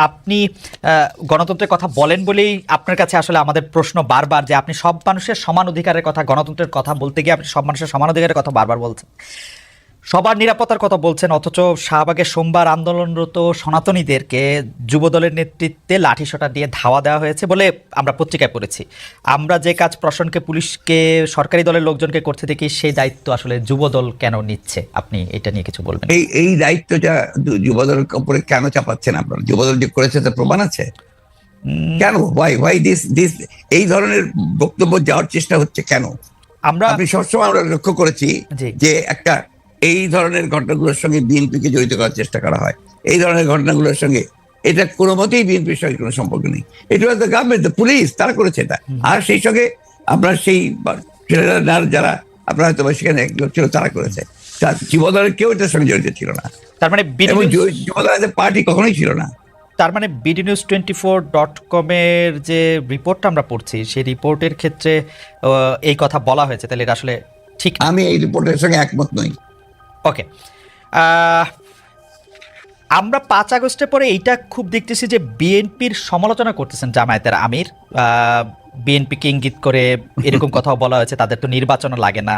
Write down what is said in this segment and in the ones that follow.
আপনি গণতন্ত্রের কথা বলেন বলেই আপনার কাছে আসলে আমাদের প্রশ্ন বারবার যে আপনি সব মানুষের সমান অধিকারের কথা, গণতন্ত্রের কথা বলতে গিয়ে আপনি সব মানুষের সমান অধিকারের কথা বারবার বলছেন, সবার নিরাপত্তার কথা বলছেন, অথচ শাহবাগে সোমবার আন্দোলনরত সনাতনীদেরকে যুবদলের নেতৃত্বে লাঠিসোঁটা দিয়ে ধাওয়া দেওয়া হয়েছে বলে আমরা পত্রিকায় পড়েছি। আমরা যে কাজ প্রশাসনকে, পুলিশকে, সরকারি দলের লোকজনকে করতে দেখি, সেই দায়িত্ব আসলে যুবদল কেন নিচ্ছে? আপনি এটা নিয়ে কিছু বলবেন? এই দায়িত্বটা যুবদলের উপরে কেন চাপাচ্ছেন আপনারা? যুবদল যে করেছে তার প্রমাণ আছে কেন? ওয়াই দিস এই ধরনের বক্তব্য যাওয়ার চেষ্টা হচ্ছে কেন? আপনি সবসময় আমরা লক্ষ্য করেছি যে একটা এই ধরনের ঘটনাগুলোর সঙ্গে বিএনপিকে জড়িত করার চেষ্টা করা হয়। এই ধরনের ঘটনাগুলোর সঙ্গে এটা কোনো মতেই বিএনপির সঙ্গে কোনো সম্পর্ক নেই। এটা হয়তো গভর্নমেন্ট, পুলিশ, তারা করেছে এটা। আর সেই সঙ্গে আপনার সেই ছেলেরা যারা আপনার হয়তো সেখানে ছিল তারা করেছে। যুবদলের কেউ এটার সঙ্গে জড়িত ছিল না। তার মানে যুবদলের পার্টি কখনোই ছিল না। তার মানে bdnews24.com এর যে রিপোর্টটা আমরা পড়ছি, সেই রিপোর্টের ক্ষেত্রে এই কথা বলা হয়েছে, তাহলে এটা আসলে ঠিক? আমি এই রিপোর্টের সঙ্গে একমত নই। ওকে, আমরা 5 আগস্টের পরে এইটা খুব দেখতেছি যে বিএনপির সমালোচনা করতেছেন জামায়াতের আমির, বিএনপিকে ইঙ্গিত করে এরকম কথাও বলা হয়েছে তাদের তো নির্বাচনও লাগে না।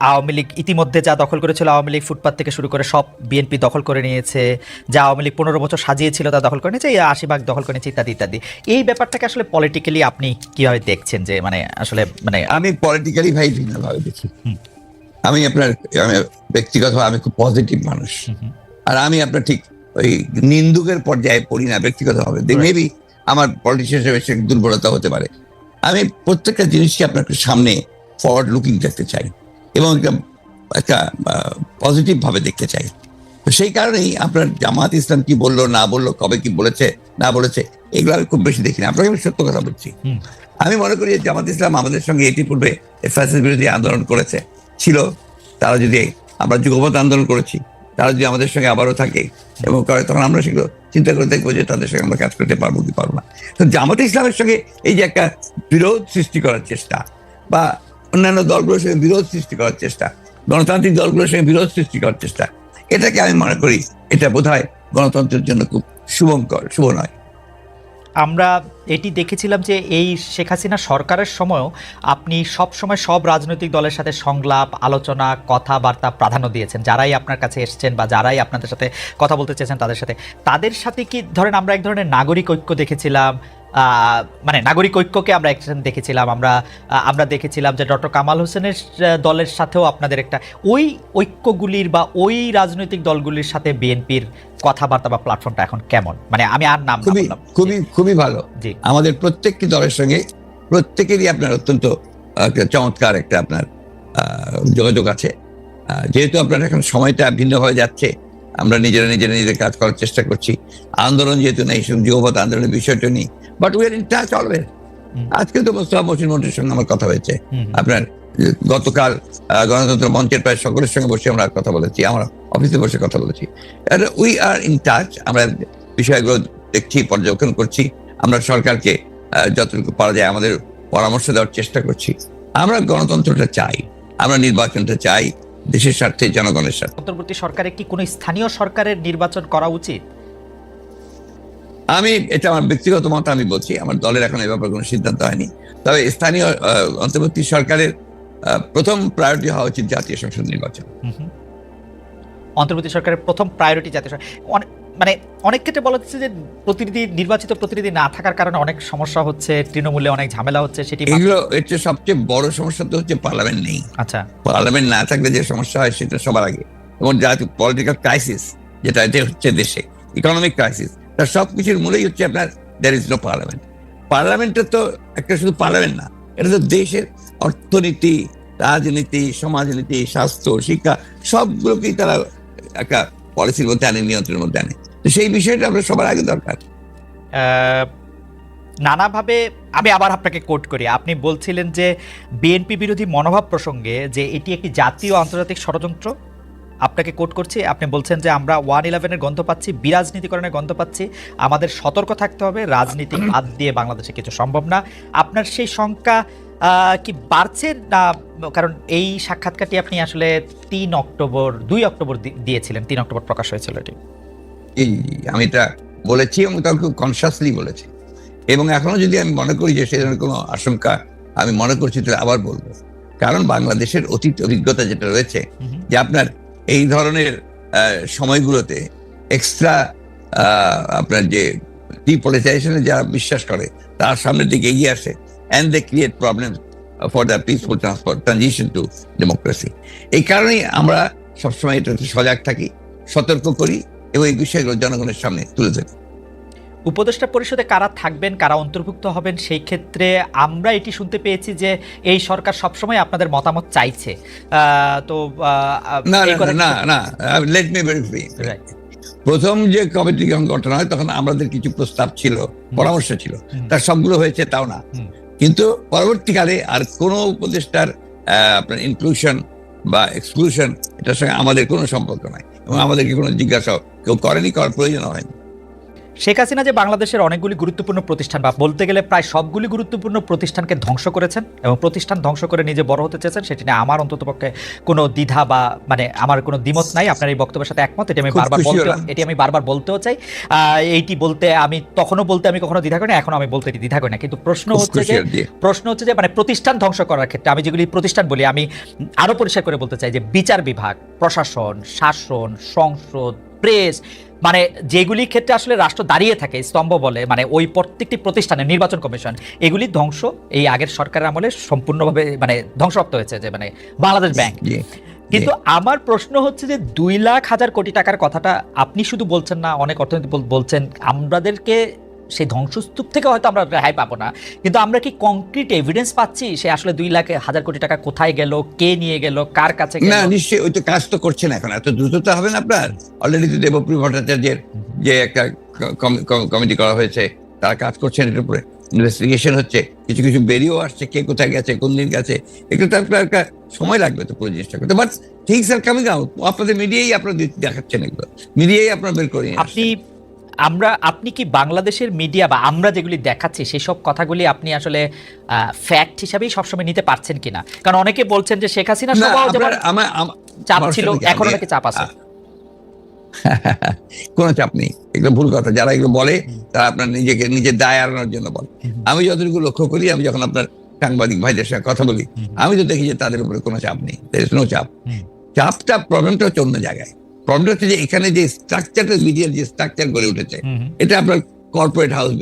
আওয়ামী লীগ ইতিমধ্যে যা দখল করেছিল, আওয়ামী লীগ ফুটপাত থেকে শুরু করে সব বিএনপি দখল করে নিয়েছে, যা আওয়ামী লীগ 15 বছর সাজিয়েছিল তা দখল করে নিয়েছে, 80% দখল করে নিয়েছে, ইত্যাদি ইত্যাদি। এই ব্যাপারটাকে আসলে পলিটিক্যালি আপনি কিভাবে দেখছেন? যে মানে আসলে মানে আমি পলিটিক্যালি ভাই ভিন্নভাবে দেখি। আমি ব্যক্তিগতভাবে আমি খুব পজিটিভ মানুষ, আর আমি আপনার ঠিক ওই নিন্দুকের পর্যায়ে পড়ি না ব্যক্তিগতভাবে। মেবি আমার পলিটিশিয়ান হিসেবে দুর্বলতা হতে পারে। আমি প্রত্যেকটা জিনিসকে আপনার সামনে ফরওয়ার্ড লুকিং দেখতে চাই এবং একটা পজিটিভ ভাবে দেখতে চাই। তো সেই কারণেই আপনার জামাত ইসলাম কি বললো না বললো, কবে কি বলেছে না বলেছে, এগুলো আমি খুব বেশি দেখি না। আপনাকে আমি সত্য কথা বলছি। আমি মনে করি জামাত ইসলাম আমাদের সঙ্গে এটি পূর্বে ফ্যাসিস্ট বিরোধী আন্দোলন করেছে ছিল, তারা যদি আমরা যুগপৎ আন্দোলন করেছি, তারা যদি আমাদের সঙ্গে আবারও থাকে এবং করে, তখন আমরা সেগুলো চিন্তা করে দেখবো যে তাদের সঙ্গে আমরা কাজ করতে পারবো কি পারবো না। তো জামাত ইসলামের সঙ্গে এই যে একটা বিরোধ সৃষ্টি করার চেষ্টা, বা অন্যান্য দলগুলোর সঙ্গে বিরোধ সৃষ্টি করার চেষ্টা, গণতান্ত্রিক দলগুলোর সঙ্গে বিরোধ সৃষ্টি করার চেষ্টা, এটাকে আমি মনে করি এটা বোধহয় গণতন্ত্রের জন্য খুব শুভ নয়। আমরা এটি দেখেছিলাম যে এই শেখ হাসিনা সরকারের সময়ও আপনি সব সময় সব রাজনৈতিক দলের সাথে সংলাপ, আলোচনা, কথাবার্তা প্রাধান্য দিয়েছেন। যারাই আপনার কাছে এসেছেন বা যারাই আপনাদের সাথে কথা বলতে চেয়েছেন তাদের সাথে কি ধরেন আমরা এক ধরনের নাগরিক ঐক্য দেখেছিলাম, মানে নাগরিক ঐক্যকে আমরা একসাথে দেখেছিলাম। আমরা দেখেছিলাম যে ডক্টর কামাল হোসেনের দলের সাথেও আপনাদের একটা ওই ঐক্যগুলির বা ওই রাজনৈতিক দলগুলির সাথে বিএনপির কথাবার্তা বা প্ল্যাটফর্মটা এখন কেমন? মানে আমি আর নাম খুবই ভালো। আমাদের প্রত্যেকটি দলের সঙ্গে প্রত্যেকেরই আপনার অত্যন্ত চমৎকার একটা আপনার যোগাযোগ আছে। যেহেতু আপনার এখন সময়টা ভিন্নভাবে যাচ্ছে, আমরা নিজেদের কাজ করার চেষ্টা করছি। আন্দোলন যেহেতু নেই, যুগপৎ আন্দোলনের বিষয়টা নেই, but we are in touch always. আজকে তো মোস্তফা মহসিন মন্ত্রীর সঙ্গে আমার কথা হয়েছে, আপনার গতকাল গণতন্ত্র মঞ্চের প্রায় সকলের সঙ্গে বসে আমরা কথা বলেছি, আমরা অফিসে বসে কথা বলেছি। We are in touch. আমরা বিষয়গুলো দেখছি, পর্যবেক্ষণ করছি। আমরা সরকারকে যতটুকু পারা যায় আমাদের পরামর্শ দেওয়ার চেষ্টা করছি। আমরা গণতন্ত্রটা চাই, আমরা নির্বাচনটা চাই দেশের স্বার্থে, জনগণের স্বার্থে। অন্তর্বর্তী সরকারের কি কোনো স্থানীয় সরকারের নির্বাচন করা উচিত? এটা আমার ব্যক্তিগত মত, আমি বলছি। আমার দলের এখন এ ব্যাপারে কোনো সিদ্ধান্ত হয়নি। তবে স্থানীয় অন্তর্বর্তী সরকারের প্রথম প্রায়োরিটি হওয়া উচিত জাতীয় সংসদ নির্বাচন। অন্তর্বর্তী সরকারের প্রথম প্রায়োরিটি জাতীয় মানে অনেক ক্ষেত্রে বলা হচ্ছে যে নির্বাচিত প্রতিনিধি না থাকার কারণে অনেক সমস্যা হচ্ছে, তৃণমূলে অনেক ঝামেলা হচ্ছে। সেটি এর সবচেয়ে বড় সমস্যা তো হচ্ছে পার্লামেন্ট নেই। আচ্ছা, পার্লামেন্ট না থাকলে যে সমস্যা হয় সেটা সবার আগে, এবং জাতীয় পলিটিক্যাল ক্রাইসিস যেটা হচ্ছে দেশে, ইকোনমিক ক্রাইসিস, তার সবকিছুর মূলেই হচ্ছে আপনার দেয়ার ইজ নো পার্লামেন্ট। পার্লামেন্টটা তো একটা শুধু পার্লামেন্ট না, এটা তো দেশের অর্থনীতি, রাজনীতি, সমাজনীতি, স্বাস্থ্য, শিক্ষা সবগুলোকেই তারা একটা পলিসির মধ্যে আনে, নিয়ন্ত্রণের মধ্যে আনে। তো সেই বিষয়টা আমরা সবার আগে দরকার। নানাভাবে আমি আবার আপনাকে কোট করি, আপনি বলছিলেন যে বিএনপি বিরোধী মনোভাব প্রসঙ্গে যে এটি একটি জাতীয় আন্তর্জাতিক ষড়যন্ত্র। আপনাকে কোট করছি, আপনি বলছেন যে আমরা 111-এর গন্ধ পাচ্ছি, বিরাজনীতিকরণের গন্ধ পাচ্ছি, আমাদের সতর্ক থাকতে হবে, রাজনীতি বাদ দিয়ে বাংলাদেশে কিছু সম্ভব না। আপনার সেই শঙ্কা কি বাড়ছে না? কারণ এই সাক্ষাৎকারটি আপনি আসলে 2 অক্টোবর দিয়েছিলেন, 3 অক্টোবর প্রকাশ হয়েছিল এটি। আমি এটা বলেছি এবং তার খুব কনসিয়াসলি বলেছি, এবং এখনো যদি আমি মনে করি যে সেই ধরনের কোনো আশঙ্কা আমি মনে করছি, তাহলে আবার বলবো। কারণ বাংলাদেশের অতীত অভিজ্ঞতা যেটা রয়েছে, যে আপনার এই ধরনের সময়গুলোতে এক্সট্রা আপনার যে ডিপলিটাইজেশনে যারা বিশ্বাস করে তার সামনের দিকে এগিয়ে আসে, and they create problem for the peaceful transition to democracy. এই কারণেই আমরা সবসময় এটাতে সজাগ থাকি, সতর্ক করি এবং এই বিষয়গুলো জনগণের সামনে তুলে ধরি। উপদেষ্টা পরিষদে কারা থাকবেন, কারা অন্তর্ভুক্ত হবেন, সেই ক্ষেত্রে আমরা এটি শুনতে পেয়েছি যে এই সরকার সবসময় আপনাদের মতামত চাইছে। তো না না না, লেট মি ভেরিফাই। প্রথম যে কমিটি গঠন হয় তখন আমাদের কিছু প্রস্তাব ছিল, পরামর্শ ছিল, তার সবগুলো হয়েছে তাও না। কিন্তু পরবর্তীকালে আর কোন উপদেষ্টার আপনার ইনক্লুশন বা এক্সক্লুশন এটার সঙ্গে আমাদের কোনো সম্পর্ক নাই, এবং আমাদেরকে কোনো জিজ্ঞাসা কেউ করেনি, করার প্রয়োজন হয়নি। শেখ হাসিনা যে বাংলাদেশের অনেকগুলি গুরুত্বপূর্ণ প্রতিষ্ঠান, বা বলতে গেলে প্রায় সবগুলি গুরুত্বপূর্ণ প্রতিষ্ঠানকে ধ্বংস করেছেন এবং প্রতিষ্ঠান ধ্বংস করে নিজে বড় হতে চেয়েছেন, সেটি নিয়ে আমার অন্ততপক্ষে কোনো দ্বিধা বা মানে আমার কোনো দ্বিমত নাই। আপনার এই বক্তব্যের সাথে একমত, এটি আমি বারবার বলতেও চাই। এইটি বলতে আমি তখনও বলতে আমি কখনো দ্বিধা করি না, এখন আমি বলতে এটি দ্বিধা করি না। কিন্তু প্রশ্ন হচ্ছে যে মানে প্রতিষ্ঠান ধ্বংস করার ক্ষেত্রে আমি যেগুলি প্রতিষ্ঠান বলি, আমি আরো পরিষ্কার করে বলতে চাই যে বিচার বিভাগ, প্রশাসন, শাসন, সংসদ, প্রেস, মানে যেগুলি ক্ষেত্রে আসলে রাষ্ট্র দাঁড়িয়ে থাকে স্তম্ভ বলে, মানে ওই প্রত্যেকটি প্রতিষ্ঠানে, নির্বাচন কমিশন, এগুলি ধ্বংস এই আগের সরকারের আমলে সম্পূর্ণভাবে মানে ধ্বংসপ্রাপ্ত হয়েছে, যে মানে বাংলাদেশ ব্যাংক। কিন্তু আমার প্রশ্ন হচ্ছে যে 2,00,000 কোটি টাকার কথাটা আপনি শুধু বলছেন না, অনেক অর্থনীতি বলছেন, আমাদেরকে সেই ধ্বংসস্তূপ থেকে হয়তো আমরা রেহাই পাবো না, কিন্তু আমরা কি কংক্রিট এভিডেন্স পাচ্ছি সে আসলে 2,00,000 কোটি টাকা কোথায় গেল, কে নিয়ে গেল, কার কাছে গেল? না, নিশ্চয়ই ওই তো কাজ তো করছেন এখন, এত দ্রুততা হবে না আপনার। অলরেডি তো দেবপ্রিয় ভট্টাচার্যের যে একটা কমিটি করা হয়েছে, তারা কাজ করছেন এটার উপরে, ইনভেস্টিগেশন হচ্ছে, কিছু কিছু বেরিয়েও আসছে কে কোথায় গেছে, কোন দিন গেছে। একটু তো একটা সময় লাগবে তো পুরো জিনিসটা করতে, but things are coming out. আপনাদের মিডিয়াই আপনারা দেখাচ্ছেন, এগুলো মিডিয়াই আপনারা বের করে আপনি কি বাংলাদেশের মিডিয়া বা আমরা যেগুলি দেখাচ্ছি সেসব কথাগুলি আপনি আসলে ফ্যাক্ট হিসাবেই সবসময় নিতে পারছেন কিনা? কারণ অনেকে বলছেন যে শেখ হাসিনা চাপ ছিল, এখন অনেকে চাপ আছে। কোনো চাপ নেই, এগুলো ভুল কথা। যারা এগুলো বলে তারা আপনার নিজের দায় এড়ানোর জন্য বলে। আমি যতটুকু লক্ষ্য করি, আমি যখন আপনার সাংবাদিক ভাইদের সঙ্গে কথা বলি, আমি তো দেখি যে তাদের উপরে কোনো চাপ নেই, নো চাপ। চাপটা, প্রবলেমটা হচ্ছে অন্য জায়গায়। প্রবলেমটা হচ্ছে যে এখানে যে স্ট্রাকচারটা, মিডিয়ার যে স্ট্রাকচার গড়ে উঠেছে, এটা আপনার কর্পোরেট হাউস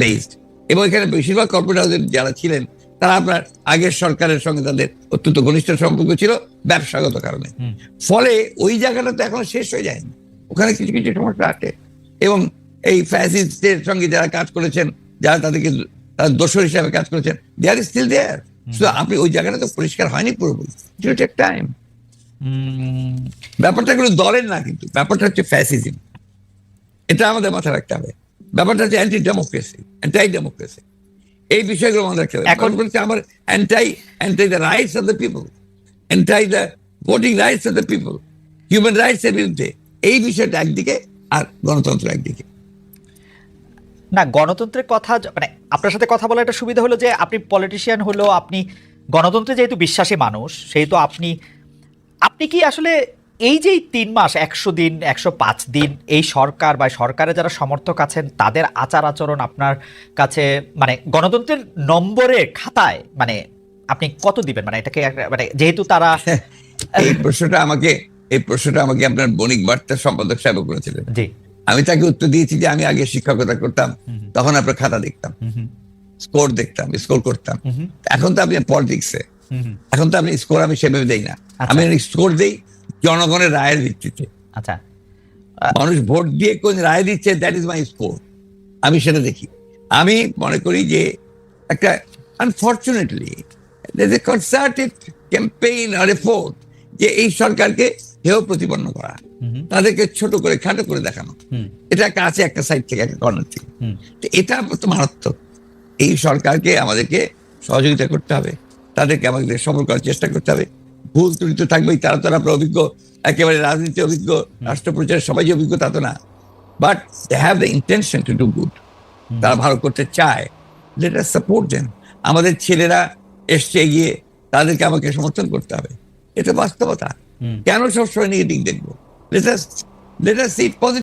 বেসড, এবং এখানে বেশিরভাগ কর্পোরেট হাউসের যারা ছিলেন তারা আপনার আগের সরকারের সঙ্গে তাদের অত্যন্ত ঘনিষ্ঠ সম্পর্ক ছিল ব্যবসাগত কারণে। ফলে ওই জায়গাটা তো এখন শেষ হয়ে যায়নি, ওখানে কিছু কিছু সমস্যা আছে। এবং এই ফ্যাসিস্টদের সঙ্গে যারা কাজ করেছেন, যারা তাদেরকে তারা দোষর হিসাবে কাজ করেছেন, দে আর স্টিল দেয়ার। শুধু আপনি ওই জায়গাটা তো পরিষ্কার হয়নি পুরোপুরি, ইট উইল টেক টাইম। ব্যাপারটা কোনো দলের না, কিন্তু ব্যাপারটা হচ্ছে ফ্যাসিজম, এটা আমাদের মাথায় রাখতে হবে। ব্যাপারটা হচ্ছে অ্যান্টি ডেমোক্রেসি, এই বিষয়গুলো আমাদের রাখতে হবে। এখন বলছে আমার anti the rights of the people, anti the voting rights of the people, human rights এর বিরুদ্ধে। এই বিষয়টা একদিকে, আর গণতন্ত্র একদিকে। না, গণতন্ত্রের কথা মানে আপনার সাথে কথা বলা একটা সুবিধা হলো যে আপনি পলিটিশিয়ান হলো, আপনি গণতন্ত্রে যেহেতু বিশ্বাসী মানুষ, সেহেতু আপনি কি আসলে এই যে 3 মাস, 100 দিন, 105 দিন এই সরকার বা সরকারের যারা সমর্থক আছেন তাদের আচার আচরণ আপনার কাছে মানে গণতন্ত্রের নম্বরের খাতায় মানে আপনি কত দিবেন? মানে এটাকে মানে যেহেতু তারা এই প্রশ্নটা আমাকে আপনার বণিক বার্তার সম্পাদক সাহেব করেছিলেন। জি, আমি তাকে উত্তর দিয়েছি যে আমি আগে শিক্ষকতা করতাম, তখন আপনার খাতা দেখতাম, স্কোর দেখতাম, স্কোর করতাম। এখন তো আপনি পলিটিক্সে, এখন তো আপনি স্কোর আমি সেভাবে দেই না। আমি স্কোর দেই জনগণের রায়ের ভিত্তিতে। আচ্ছা, মানুষ ভোট দিয়ে কোন রায় দিচ্ছে, দ্যাট ইজ মাই স্কোর, আমি সেটা দেখি। আমি মনে করি যে একটা unfortunately there's a concerted campaign or effort যে এই সরকারকে হেয় প্রতিপন্ন করা, তাদেরকে ছোট করে খাটো করে দেখানো, এটা একটা আছে একটা সাইড থেকে, একটা কর্নার থেকে। এটা তো মারাত্মক। এই সরকারকে আমাদেরকে সহযোগিতা করতে হবে, তাদেরকে আমাদের সফল করার চেষ্টা করতে হবে। ভুল ত্রুটি তো থাকবেই, তারা তো আপনার অভিজ্ঞ, একেবারে রাজনীতি অভিজ্ঞ, রাষ্ট্রপ্রচারের সবাই যে অভিজ্ঞ তা তো না, but they have the intention to do good. তারা ভালো করতে চায়, লেট আস সাপোর্ট দেম। আমাদের ছেলেরা এসছে এগিয়ে, তাদেরকে আমাকে সমর্থন করতে হবে, এটা বাস্তবতা। কেন সবসময় নেগেটিভ দেখবো? Let us see positive.